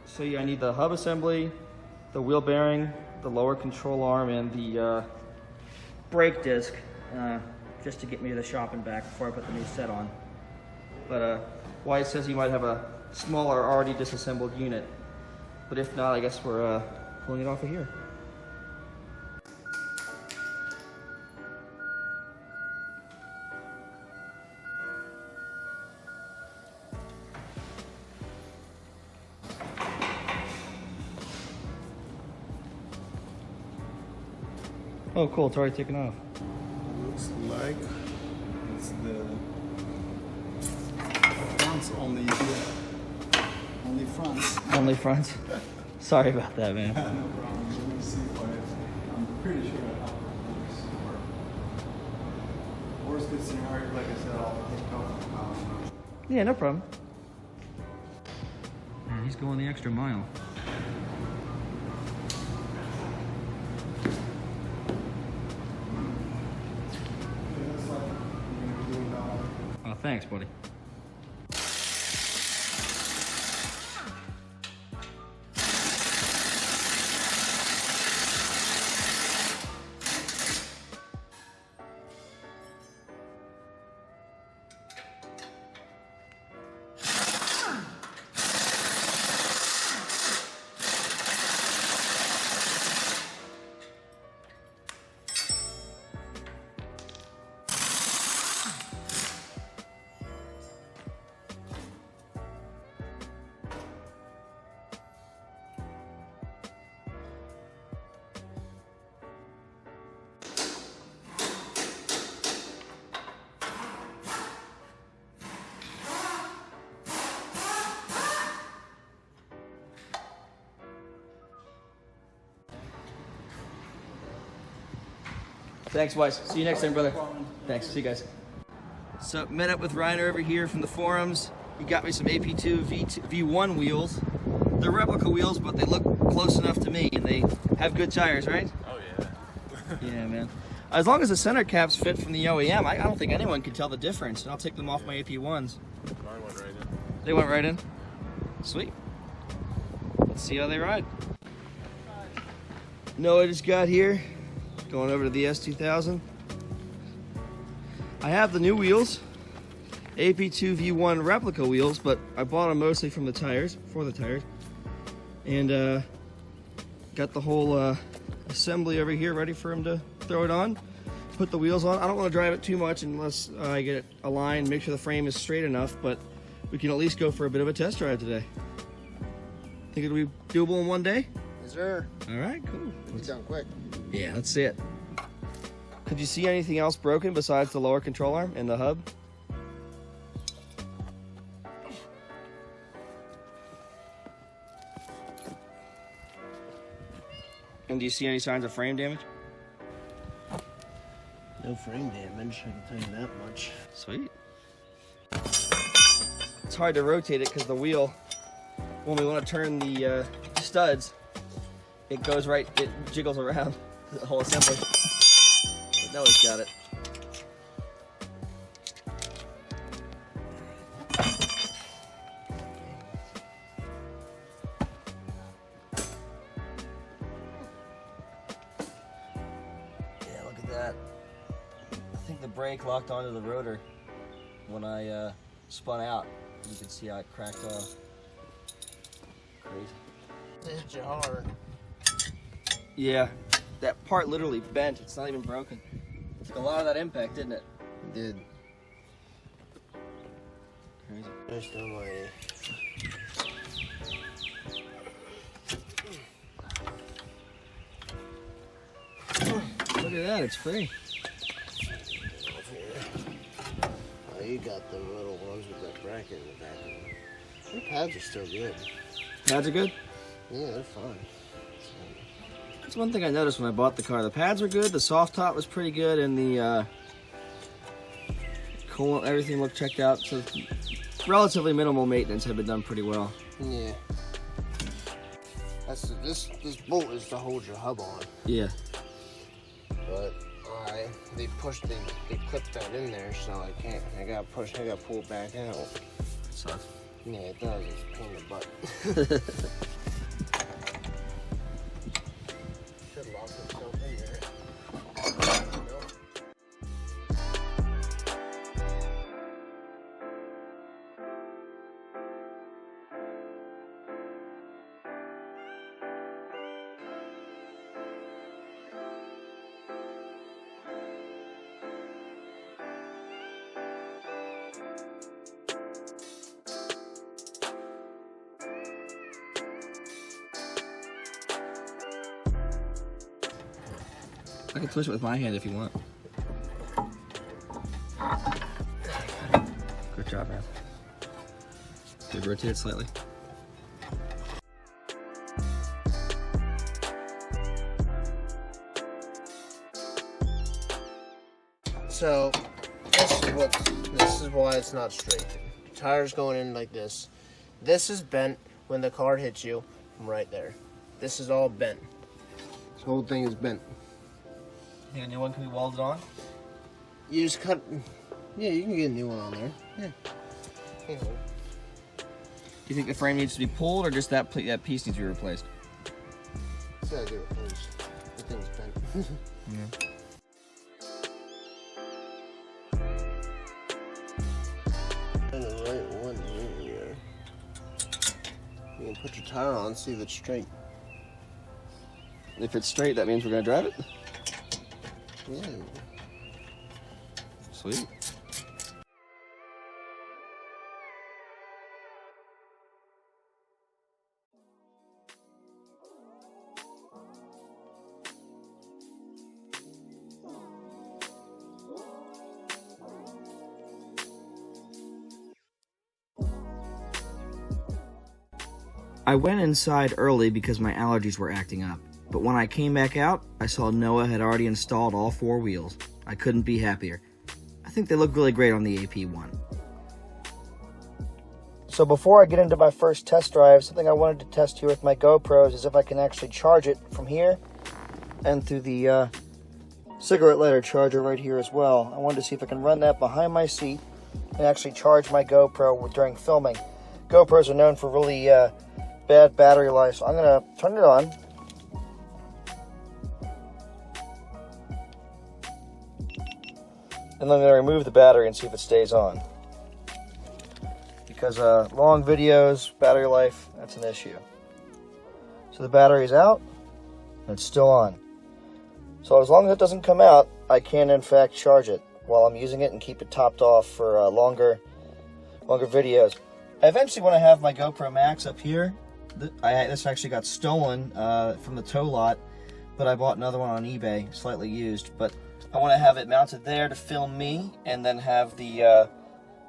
So yeah, I need the hub assembly, the wheel bearing, the lower control arm, and the brake disc, just to get me to the shop and back before I put the new set on. But Wyatt says he might have a smaller, already disassembled unit. But if not, I guess we're pulling it off of here. Oh, cool, it's already taken off. Looks like it's the fronts only. Only fronts. Only fronts? Sorry about that, man. No problem. Let me see what I'm pretty sure how it works. Worst case scenario, like I said, I'll take off. Yeah, no problem. Man, he's going the extra mile. Oh, thanks, buddy. Thanks, Wise. See you next time, brother. Thanks. See you guys. So, met up with Reiner over here from the forums. He got me some AP2V1 wheels. They're replica wheels, but they look close enough to me, and they have good tires, right? Oh, yeah. Yeah, man. As long as the center caps fit from the OEM, I don't think anyone can tell the difference, and I'll take them off my AP1s. Mine went right in. They went right in? Sweet. Let's see how they ride. Noah just got here. Going over to the S2000. I have the new wheels, AP2V1 replica wheels, but I bought them mostly from the tires, for the tires. And got the whole assembly over here ready for him to throw it on, put the wheels on. I don't want to drive it too much unless I get it aligned, make sure the frame is straight enough, but we can at least go for a bit of a test drive today. Think it'll be doable in one day? Yes, sir. All right, cool. It's done quick. Yeah, let's see it. Could you see anything else broken besides the lower control arm and the hub? And do you see any signs of frame damage? No frame damage, I can tell you that much. Sweet. It's hard to rotate it because the wheel, when we want to turn the studs, it goes right, it jiggles around the whole assembly. But Noah's got it. Yeah, look at that. I think the brake locked onto the rotor when I spun out. You can see how it cracked off. Crazy. It's hard. Yeah, that part literally bent. It's not even broken. Took a lot of that impact, didn't it? It did. Crazy. There's no way. Look at that, it's free. Oh, you got the little ones with that bracket in the back of them. Your pads are still good. Pads are good? Yeah, they're fine. That's one thing I noticed when I bought the car. The pads were good, the soft top was pretty good, and the coolant, everything looked checked out. So relatively minimal maintenance had been done pretty well. Yeah. That's this bolt is to hold your hub on. Yeah. But they clipped that in there, so I can't. I got pulled back out. Sucks. Yeah, it does. It's a pain in the butt. I can twist it with my hand if you want. Good job, man. Good, rotate it slightly. So this is why it's not straight. The tire's going in like this. This is bent when the car hits you from right there. This is all bent. This whole thing is bent. You think a new one can be welded on? You just cut. Yeah, you can get a new one on there. Yeah. Do you think the frame needs to be pulled, or just that piece needs to be replaced? It's gotta get replaced. The thing's bent. Yeah. The right one here. You can put your tire on, see if it's straight. If it's straight, that means we're gonna drive it? Yeah. Sweet. I went inside early because my allergies were acting up, but when I came back out, I saw Noah had already installed all 4 wheels. I couldn't be happier. I think they look really great on the AP1. So before I get into my first test drive, something I wanted to test here with my GoPros is if I can actually charge it from here and through the cigarette lighter charger right here as well. I wanted to see if I can run that behind my seat and actually charge my GoPro during filming. GoPros are known for really bad battery life, so I'm gonna turn it on. And then I'm gonna remove the battery and see if it stays on. Because long videos, battery life, that's an issue. So the battery's out, and it's still on. So as long as it doesn't come out, I can in fact charge it while I'm using it and keep it topped off for longer videos. I eventually want to have my GoPro Max up here. This actually got stolen from the tow lot, but I bought another one on eBay, slightly used. But I want to have it mounted there to film me, and then have the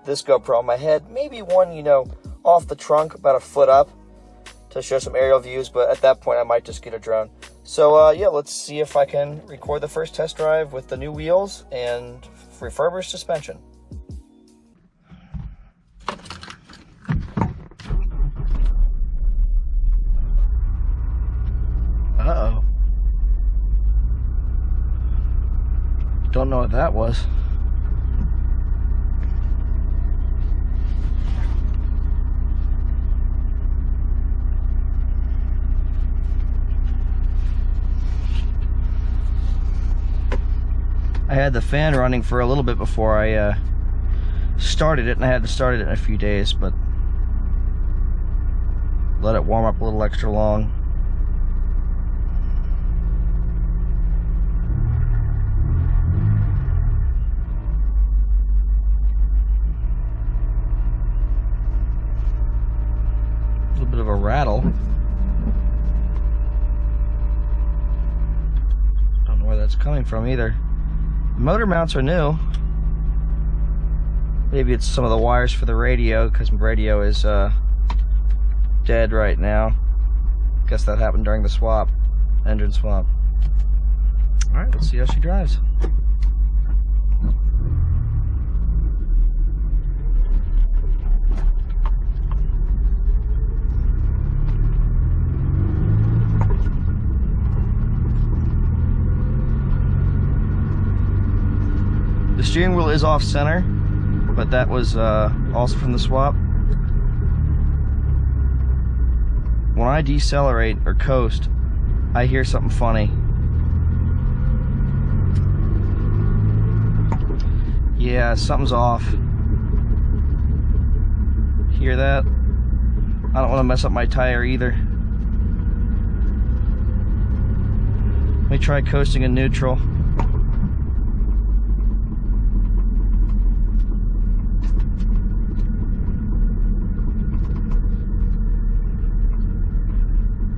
this GoPro on my head. Maybe one, you know, off the trunk, about a foot up, to show some aerial views. But at that point, I might just get a drone. So yeah, let's see if I can record the first test drive with the new wheels and refurbished suspension. Uh-oh. Don't know what that was. I had the fan running for a little bit before I started it, and I had to start it in a few days, but let it warm up a little extra long. A little bit of a rattle. Don't know where that's coming from either. Motor mounts are new. Maybe it's some of the wires for the radio, because my radio is dead right now. Guess that happened during the swap, engine swap. Alright, let's see how she drives. The steering wheel is off center, but that was also from the swap. When I decelerate or coast, I hear something funny. Yeah, something's off. Hear that? I don't want to mess up my tire either. Let me try coasting in neutral.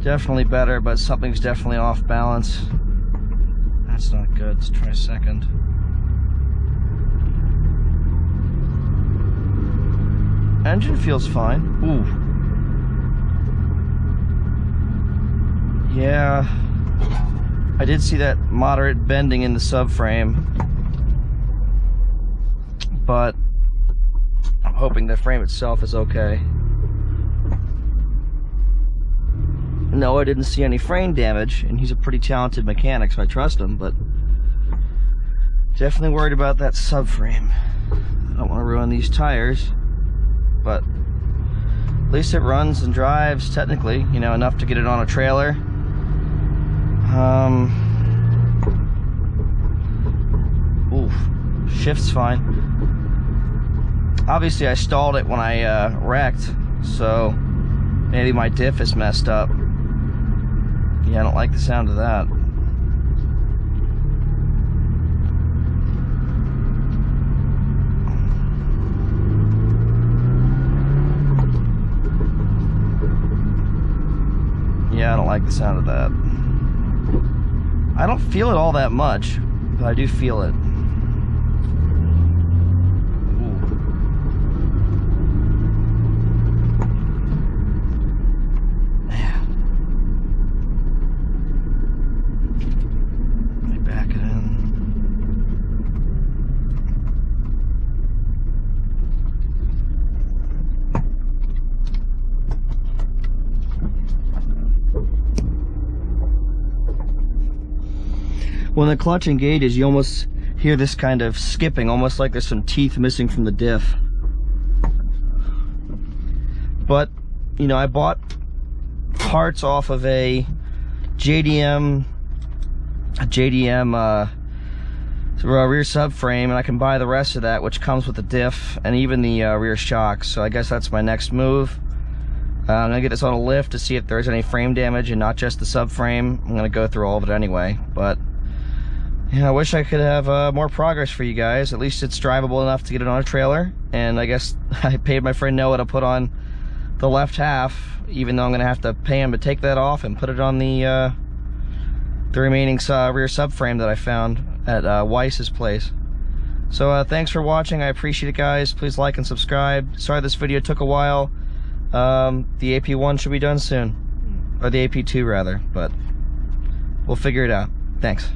Definitely better, but something's definitely off balance. That's not good. Let's try second. Engine feels fine. Ooh. Yeah. I did see that moderate bending in the subframe. But I'm hoping the frame itself is okay. No, I didn't see any frame damage, and he's a pretty talented mechanic, so I trust him, but definitely worried about that subframe. I don't want to ruin these tires, but at least it runs and drives, technically, you know, enough to get it on a trailer. Oof, shift's fine. Obviously, I stalled it when I wrecked, so maybe my diff is messed up. Yeah, I don't like the sound of that. Yeah, I don't like the sound of that. I don't feel it all that much, but I do feel it. When the clutch engages, you almost hear this kind of skipping, almost like there's some teeth missing from the diff. But, you know, I bought parts off of a JDM rear subframe, and I can buy the rest of that, which comes with the diff and even the rear shocks. So I guess that's my next move. I'm gonna get this on a lift to see if there's any frame damage and not just the subframe. I'm gonna go through all of it anyway, but yeah, I wish I could have more progress for you guys. At least it's drivable enough to get it on a trailer. And I guess I paid my friend Noah to put on the left half, even though I'm gonna have to pay him to take that off and put it on the remaining rear subframe that I found at Weiss's place. So thanks for watching. I appreciate it, guys. Please like and subscribe. Sorry this video took a while. The AP1 should be done soon, or the AP2 rather, but we'll figure it out. Thanks.